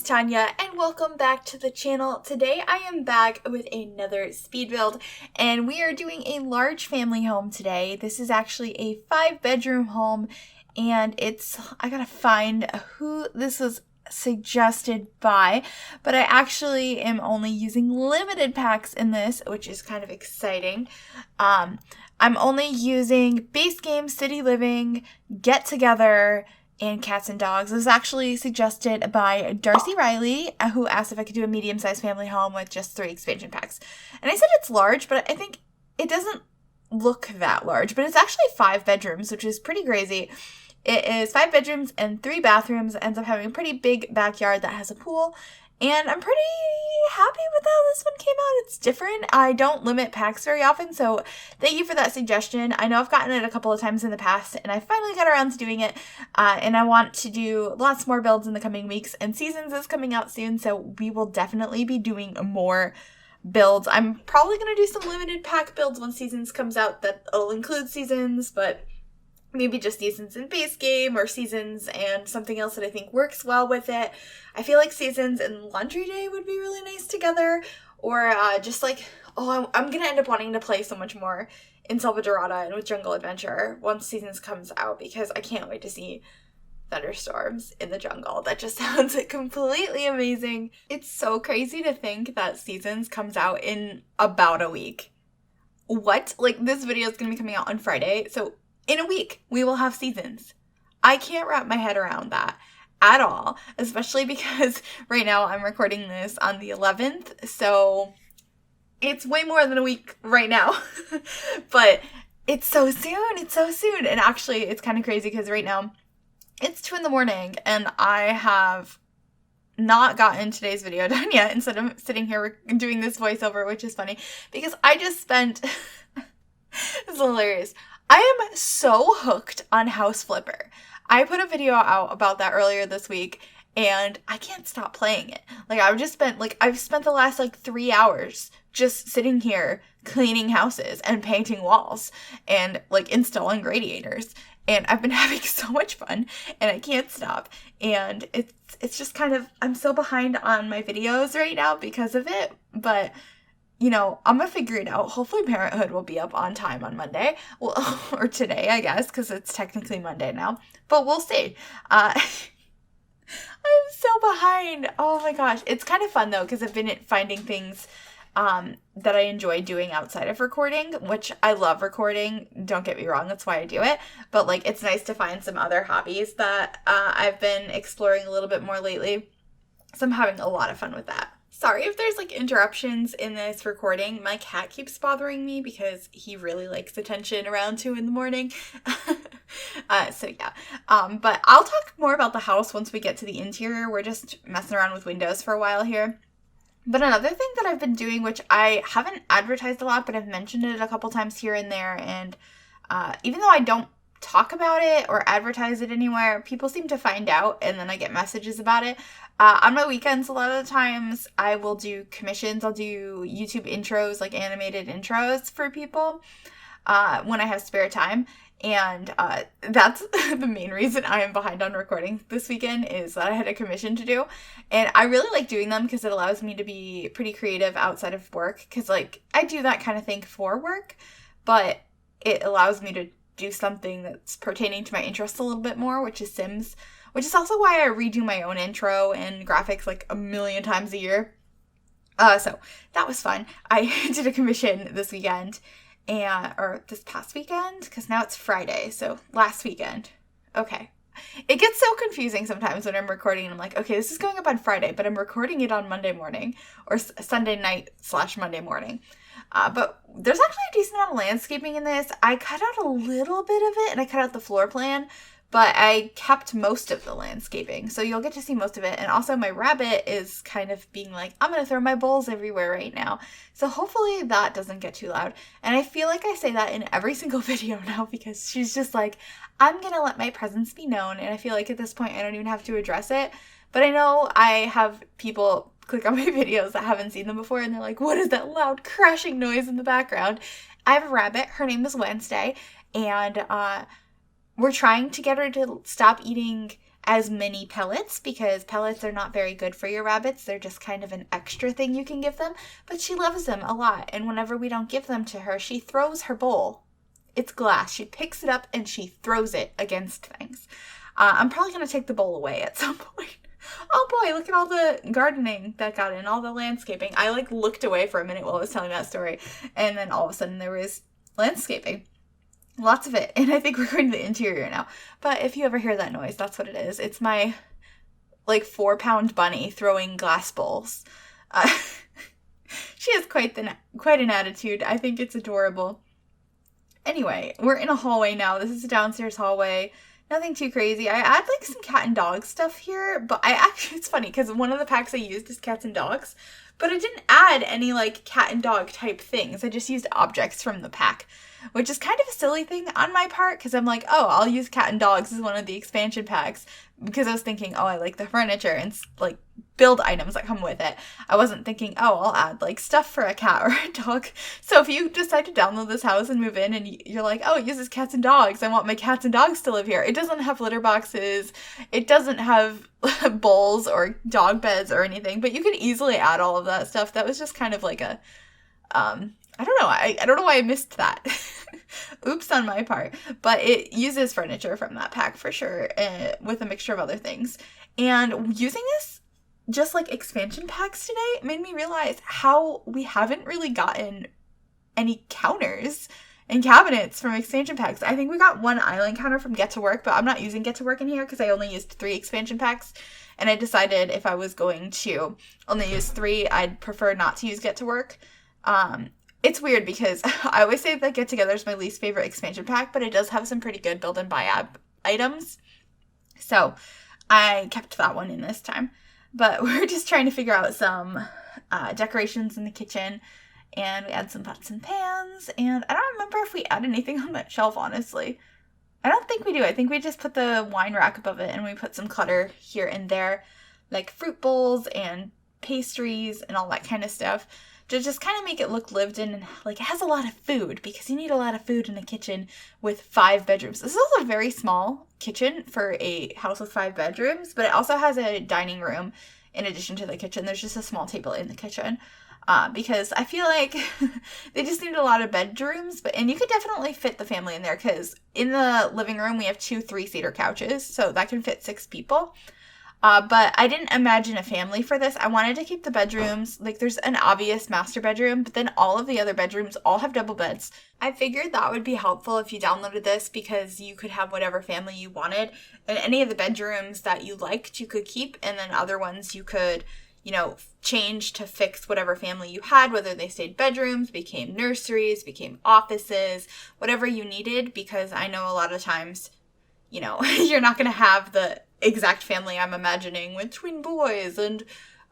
Tanya and welcome back to the channel. Today I am back with another speed build and we are doing a large family home today. This is actually a 5-bedroom home and I gotta find who this was suggested by, but I actually am only using limited packs in this, which is kind of exciting. I'm only using base game, city living, get together, and cats and dogs. It was actually suggested by Darcy Riley, who asked if I could do a medium-sized family home with just 3 expansion packs. And I said it's large, but I think it doesn't look that large. But it's actually 5 bedrooms, which is pretty crazy. It is 5 bedrooms and 3 bathrooms. It ends up having a pretty big backyard that has a pool. And I'm pretty happy with how this one came out. It's different. I don't limit packs very often, so thank you for that suggestion. I know I've gotten it a couple of times in the past, and I finally got around to doing it. And I want to do lots more builds in the coming weeks, and Seasons is coming out soon, so we will definitely be doing more builds. I'm probably going to do some limited pack builds when Seasons comes out that'll include Seasons, but maybe just Seasons in base game or Seasons and something else that I think works well with it. I feel like Seasons and Laundry Day would be really nice together. Or just like, I'm going to end up wanting to play so much more in Selva Dorada and with Jungle Adventure once Seasons comes out because I can't wait to see thunderstorms in the jungle. That just sounds completely amazing. It's so crazy to think that Seasons comes out in about a week. What? Like, this video is going to be coming out on Friday, so in a week, we will have Seasons. I can't wrap my head around that at all, especially because right now I'm recording this on the 11th, so it's way more than a week right now. But it's so soon. And actually, it's kind of crazy because right now it's 2 a.m. and I have not gotten today's video done yet instead of sitting here doing this voiceover, which is funny because I just spent... It's hilarious. I am so hooked on House Flipper. I put a video out about that earlier this week and I can't stop playing it. Like I've spent the last 3 hours just sitting here cleaning houses and painting walls and installing radiators. And I've been having so much fun and I can't stop. And it's just kind of, I'm so behind on my videos right now because of it, but you know, I'm gonna figure it out. Hopefully Parenthood will be up on time on Monday. Well, or today, I guess, because it's technically Monday now. But we'll see. I'm so behind. Oh my gosh. It's kind of fun, though, because I've been finding things that I enjoy doing outside of recording, which I love recording. Don't get me wrong. That's why I do it. But, it's nice to find some other hobbies that I've been exploring a little bit more lately. So I'm having a lot of fun with that. Sorry if there's interruptions in this recording. My cat keeps bothering me because he really likes attention around 2 a.m. So yeah. But I'll talk more about the house once we get to the interior. We're just messing around with windows for a while here. But another thing that I've been doing, which I haven't advertised a lot, but I've mentioned it a couple times here and there, and even though I don't talk about it or advertise it anywhere, people seem to find out and then I get messages about it. On my weekends, a lot of the times, I will do commissions. I'll do YouTube intros, animated intros for people when I have spare time. And that's the main reason I am behind on recording this weekend is that I had a commission to do. And I really like doing them because it allows me to be pretty creative outside of work. Because, I do that kind of thing for work, but it allows me to do something that's pertaining to my interests a little bit more, which is Sims. Which is also why I redo my own intro and graphics a million times a year. So that was fun. I did a commission this weekend, or this past weekend, because now it's Friday, so last weekend. Okay. It gets so confusing sometimes when I'm recording and I'm like, okay, this is going up on Friday, but I'm recording it on Monday morning, or Sunday night / Monday morning. But there's actually a decent amount of landscaping in this. I cut out a little bit of it, and I cut out the floor plan, but I kept most of the landscaping, so you'll get to see most of it. And also my rabbit is kind of being like, I'm going to throw my bowls everywhere right now. So hopefully that doesn't get too loud. And I feel like I say that in every single video now because she's just like, I'm going to let my presence be known. And I feel like at this point I don't even have to address it. But I know I have people click on my videos that haven't seen them before and they're like, what is that loud crashing noise in the background? I have a rabbit. Her name is Wednesday. And we're trying to get her to stop eating as many pellets because pellets are not very good for your rabbits. They're just kind of an extra thing you can give them, but she loves them a lot. And whenever we don't give them to her, she throws her bowl. It's glass. She picks it up and she throws it against things. I'm probably going to take the bowl away at some point. Oh boy, look at all the gardening that got in, all the landscaping. I like looked away for a minute while I was telling that story, and then all of a sudden there was landscaping. Lots of it. And I think we're going to the interior now. But if you ever hear that noise, that's what it is. It's my like 4-pound bunny throwing glass bowls. She has quite an attitude. I think it's adorable. Anyway, we're in a hallway now. This is a downstairs hallway. Nothing too crazy. I add like some cat and dog stuff here, but it's funny because one of the packs I used is cats and dogs, but I didn't add any like cat and dog type things. I just used objects from the pack, which is kind of a silly thing on my part because I'm like, oh, I'll use cat and dogs as one of the expansion packs because I was thinking, oh, I like the furniture and like build items that come with it. I wasn't thinking, oh, I'll add like stuff for a cat or a dog. So if you decide to download this house and move in and you're like, oh, it uses cats and dogs, I want my cats and dogs to live here. It doesn't have litter boxes. It doesn't have bowls or dog beds or anything, but you can easily add all of that stuff. That was just kind of like a, I don't know. I don't know why I missed that. Oops on my part. But it uses furniture from that pack for sure, with a mixture of other things. And using this just like expansion packs today made me realize how we haven't really gotten any counters and cabinets from expansion packs. I think we got one island counter from Get to Work, but I'm not using Get to Work in here because I only used 3 expansion packs. And I decided if I was going to only use 3, I'd prefer not to use Get to Work. It's weird because I always say that Get Together is my least favorite expansion pack, but it does have some pretty good build and buy items. So I kept that one in this time. But we're just trying to figure out some decorations in the kitchen. And we add some pots and pans. And I don't remember if we add anything on that shelf, honestly. I don't think we do. I think we just put the wine rack above it and we put some clutter here and there. Like fruit bowls and pastries and all that kind of stuff. To just kind of make it look lived in and like it has a lot of food because you need a lot of food in a kitchen with 5 bedrooms. This is also a very small kitchen for a house with 5 bedrooms, but it also has a dining room in addition to the kitchen. There's just a small table in the kitchen because I feel like they just need a lot of bedrooms, and you could definitely fit the family in there because in the living room we have 2 3-seater couches, so that can fit 6 people. But I didn't imagine a family for this. I wanted to keep the bedrooms, like there's an obvious master bedroom, but then all of the other bedrooms all have double beds. I figured that would be helpful if you downloaded this because you could have whatever family you wanted, and any of the bedrooms that you liked you could keep, and then other ones you could, change to fix whatever family you had, whether they stayed bedrooms, became nurseries, became offices, whatever you needed, because I know a lot of times, you're not going to have the exact family I'm imagining with twin boys and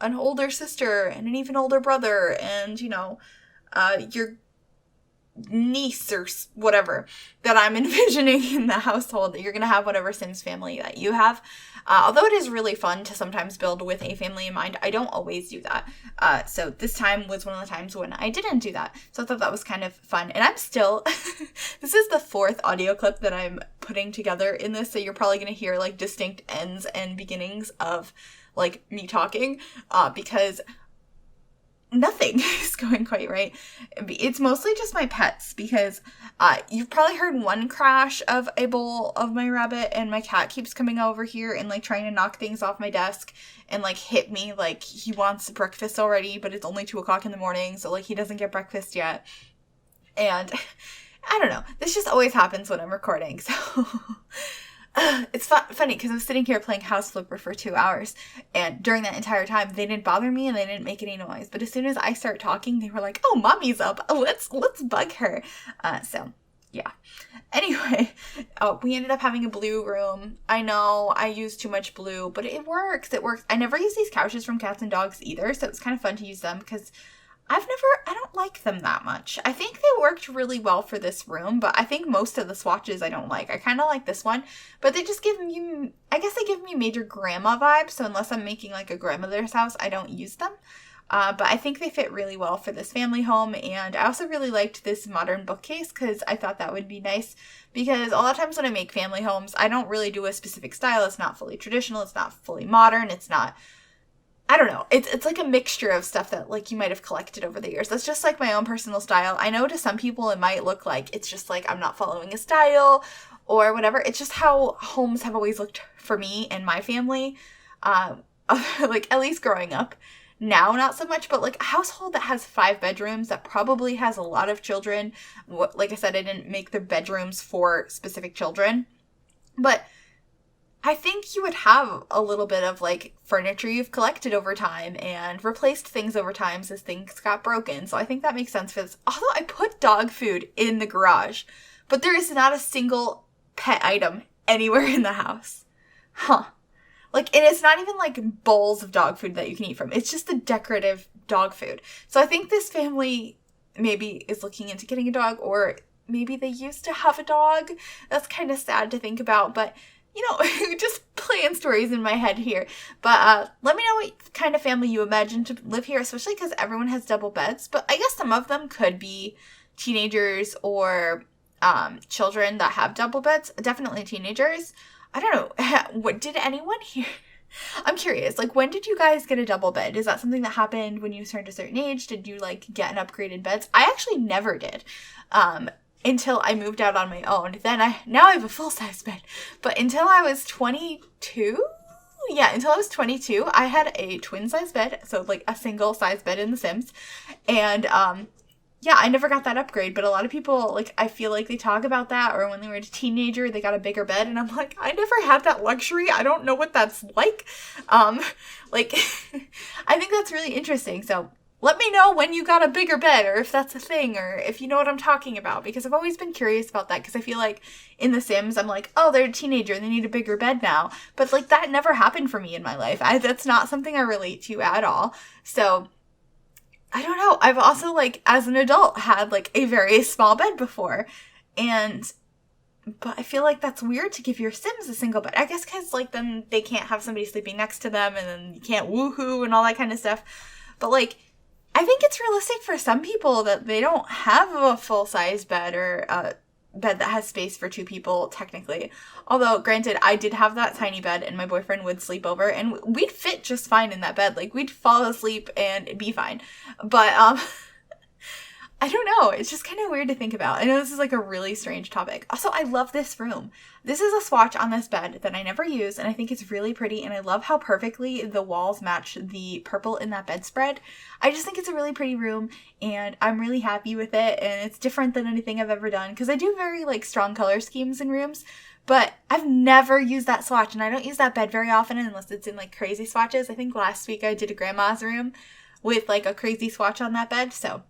an older sister and an even older brother and, your niece or whatever that I'm envisioning in the household. You're going to have whatever Sims family that you have. Although it is really fun to sometimes build with a family in mind, I don't always do that. So this time was one of the times when I didn't do that. So I thought that was kind of fun. And I'm still, this is the 4th audio clip that I'm putting together in this. So you're probably going to hear like distinct ends and beginnings of like me talking because nothing is going quite right. It's mostly just my pets because you've probably heard one crash of a bowl of my rabbit, and my cat keeps coming over here and like trying to knock things off my desk and like hit me like he wants breakfast already, but it's only 2 o'clock in the morning, so like he doesn't get breakfast yet. And I don't know, this just always happens when I'm recording, so it's funny because I'm sitting here playing House Flipper for 2 hours, and during that entire time they didn't bother me and they didn't make any noise, but as soon as I start talking they were like, oh, mommy's up, let's bug her. So yeah, anyway, we ended up having a blue room. I know I used too much blue, but it works. I never use these couches from Cats and Dogs either, so it's kind of fun to use them because I don't like them that much. I think they worked really well for this room, but I think most of the swatches I don't like. I kind of like this one, but they just give me, I guess they give me major grandma vibes, so unless I'm making like a grandmother's house, I don't use them. But I think they fit really well for this family home. And I also really liked this modern bookcase because I thought that would be nice. Because a lot of times when I make family homes, I don't really do a specific style. It's not fully traditional. It's not fully modern. It's not, I don't know. It's like a mixture of stuff that like you might have collected over the years. That's just like my own personal style. I know to some people it might look like it's just like I'm not following a style or whatever. It's just how homes have always looked for me and my family. Like at least growing up. Now, not so much, but like a household that has 5 bedrooms that probably has a lot of children. Like I said, I didn't make the bedrooms for specific children. But I think you would have a little bit of like furniture you've collected over time and replaced things over time as things got broken. So I think that makes sense for this. Although I put dog food in the garage, but there is not a single pet item anywhere in the house. Huh. Like, and it's not even like bowls of dog food that you can eat from. It's just the decorative dog food. So I think this family maybe is looking into getting a dog, or maybe they used to have a dog. That's kind of sad to think about, but you know, just playing stories in my head here. But let me know what kind of family you imagine to live here, especially because everyone has double beds. But I guess some of them could be teenagers or children that have double beds. Definitely teenagers. I don't know. What did anyone here? I'm curious. Like, when did you guys get a double bed? Is that something that happened when you turned a certain age? Did you like get an upgraded beds? I actually never did. Until I moved out on my own. Then now I have a full-size bed. But until I was 22, until I was 22, I had a twin-size bed. So like a single-size bed in The Sims. And I never got that upgrade, but a lot of people, like, I feel like they talk about that, or when they were a teenager, they got a bigger bed, and I'm like, I never had that luxury. I don't know what that's like. I think that's really interesting. So let me know when you got a bigger bed, or if that's a thing, or if you know what I'm talking about, because I've always been curious about that, because I feel like in The Sims, I'm like, oh, they're a teenager, they need a bigger bed now. But, like, that never happened for me in my life. That's not something I relate to at all. So I don't know. I've also, like, as an adult, had, like, a very small bed before. But I feel like that's weird to give your Sims a single bed. I guess because, like, then they can't have somebody sleeping next to them, and then you can't woohoo and all that kind of stuff. But, like, I think it's realistic for some people that they don't have a full-size bed or a bed that has space for 2 people, technically. Although, granted, I did have that tiny bed, and my boyfriend would sleep over, and we'd fit just fine in that bed. Like, we'd fall asleep and be fine. But, I don't know. It's just kind of weird to think about. I know this is like a really strange topic. Also, I love this room. This is a swatch on this bed that I never use, and I think it's really pretty, and I love how perfectly the walls match the purple in that bedspread. I just think it's a really pretty room, and I'm really happy with it, and it's different than anything I've ever done, because I do very, like, strong color schemes in rooms, but I've never used that swatch, and I don't use that bed very often unless it's in, like, crazy swatches. I think last week I did a grandma's room with, like, a crazy swatch on that bed, so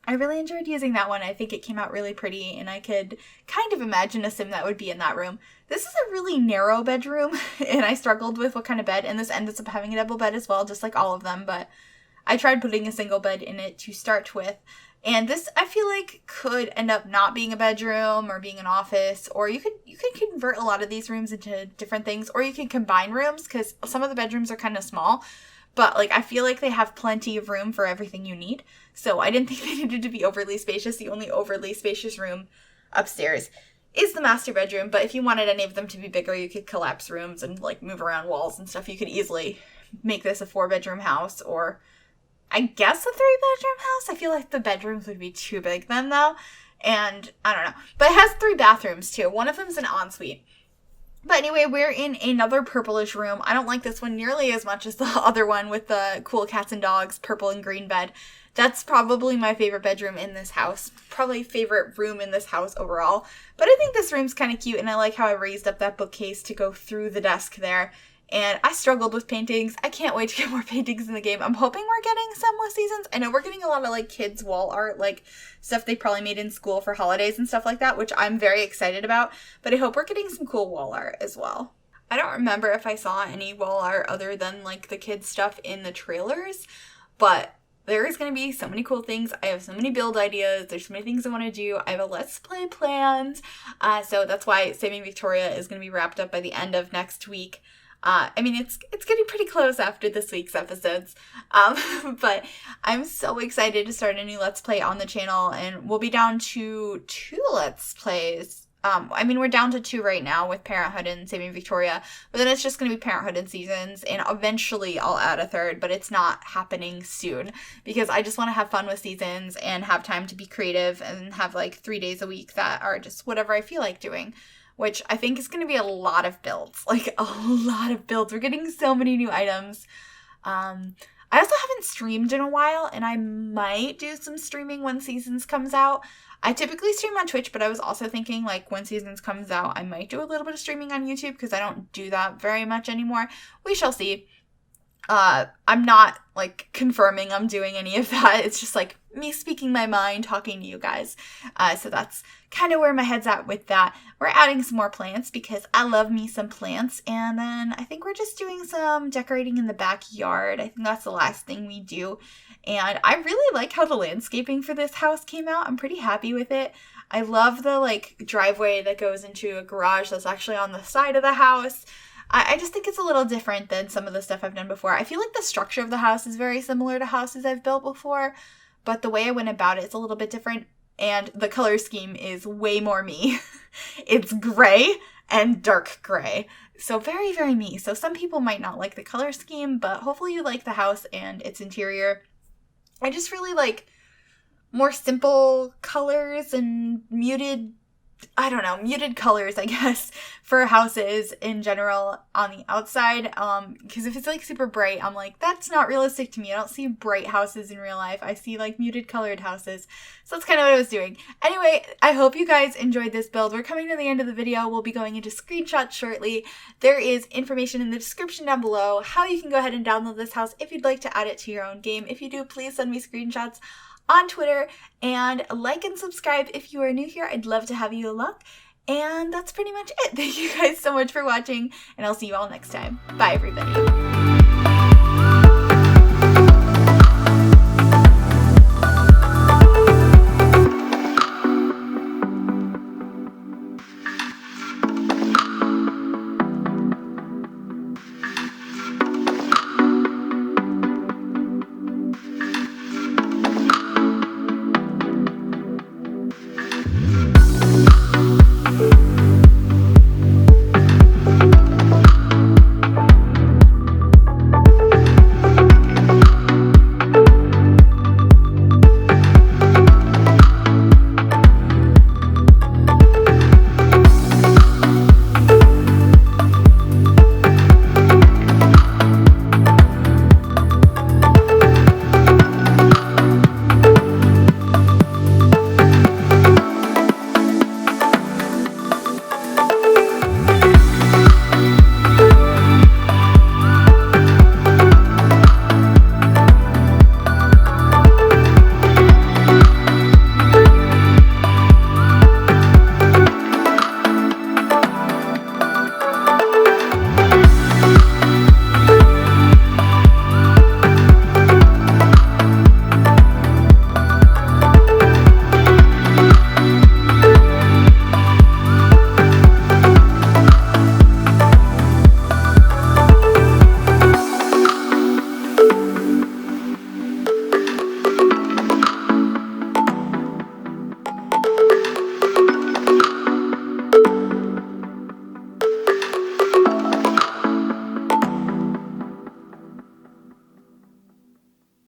I really enjoyed using that one. I think it came out really pretty, and I could kind of imagine a sim that would be in that room. This is a really narrow bedroom, and I struggled with what kind of bed, and this ends up having a double bed as well, just like all of them, but I tried putting a single bed in it to start with, and this, I feel like, could end up not being a bedroom or being an office, or you could convert a lot of these rooms into different things, or you can combine rooms, because some of the bedrooms are kind of small. But, like, I feel like they have plenty of room for everything you need. So I didn't think they needed to be overly spacious. The only overly spacious room upstairs is the master bedroom. But if you wanted any of them to be bigger, you could collapse rooms and, like, move around walls and stuff. You could easily make this a 4-bedroom house, or I guess a 3-bedroom house. I feel like the bedrooms would be too big then, though. And I don't know. But it has 3 bathrooms, too. One of them's an ensuite. But anyway, we're in another purplish room. I don't like this one nearly as much as the other one with the cool cats and dogs, purple and green bed. That's probably my favorite bedroom in this house. Probably favorite room in this house overall. But I think this room's kind of cute, and I like how I raised up that bookcase to go through the desk there. And I struggled with paintings. I can't wait to get more paintings in the game. I'm hoping we're getting some with seasons. I know we're getting a lot of, like, kids' wall art, like, stuff they probably made in school for holidays and stuff like that, which I'm very excited about. But I hope we're getting some cool wall art as well. I don't remember if I saw any wall art other than, like, the kids' stuff in the trailers, but there is going to be so many cool things. I have so many build ideas. There's so many things I want to do. I have a Let's Play planned. So that's why Saving Victoria is going to be wrapped up by the end of next week. I mean, it's getting pretty close after this week's episodes, but I'm so excited to start a new Let's Play on the channel, and we'll be down to 2 Let's Plays. I mean, we're down to 2 right now with Parenthood and Saving Victoria, but then it's just going to be Parenthood and Seasons, and eventually I'll add a 3rd, but it's not happening soon, because I just want to have fun with Seasons and have time to be creative and have like 3 days a week that are just whatever I feel like doing, which I think is going to be a lot of builds, like a lot of builds. We're getting so many new items. I also haven't streamed in a while, and I might do some streaming when Seasons comes out. I typically stream on Twitch, but I was also thinking, like, when Seasons comes out, I might do a little bit of streaming on YouTube, because I don't do that very much anymore. We shall see. I'm not, like, confirming I'm doing any of that. It's just, like, me speaking my mind, talking to you guys. So that's kind of where my head's at with that. We're adding some more plants, because I love me some plants. And then I think we're just doing some decorating in the backyard. I think that's the last thing we do. And I really like how the landscaping for this house came out. I'm pretty happy with it. I love the, like, driveway that goes into a garage that's actually on the side of the house. I just think it's a little different than some of the stuff I've done before. I feel like the structure of the house is very similar to houses I've built before, but the way I went about it is a little bit different, and the color scheme is way more me. It's gray and dark gray. So very, very me. So some people might not like the color scheme, but hopefully you like the house and its interior. I just really like more simple colors and muted colors, I guess, for houses in general on the outside. Because if it's like super bright, I'm like, that's not realistic to me. I don't see bright houses in real life. I see like muted colored houses. So that's kind of what I was doing. Anyway, I hope you guys enjoyed this build. We're coming to the end of the video. We'll be going into screenshots shortly. There is information in the description down below how you can go ahead and download this house if you'd like to add it to your own game. If you do, please send me screenshots on Twitter, and like and subscribe if you are new here. I'd love to have you along. And that's pretty much it. Thank you guys so much for watching, and I'll see you all next time. Bye, everybody.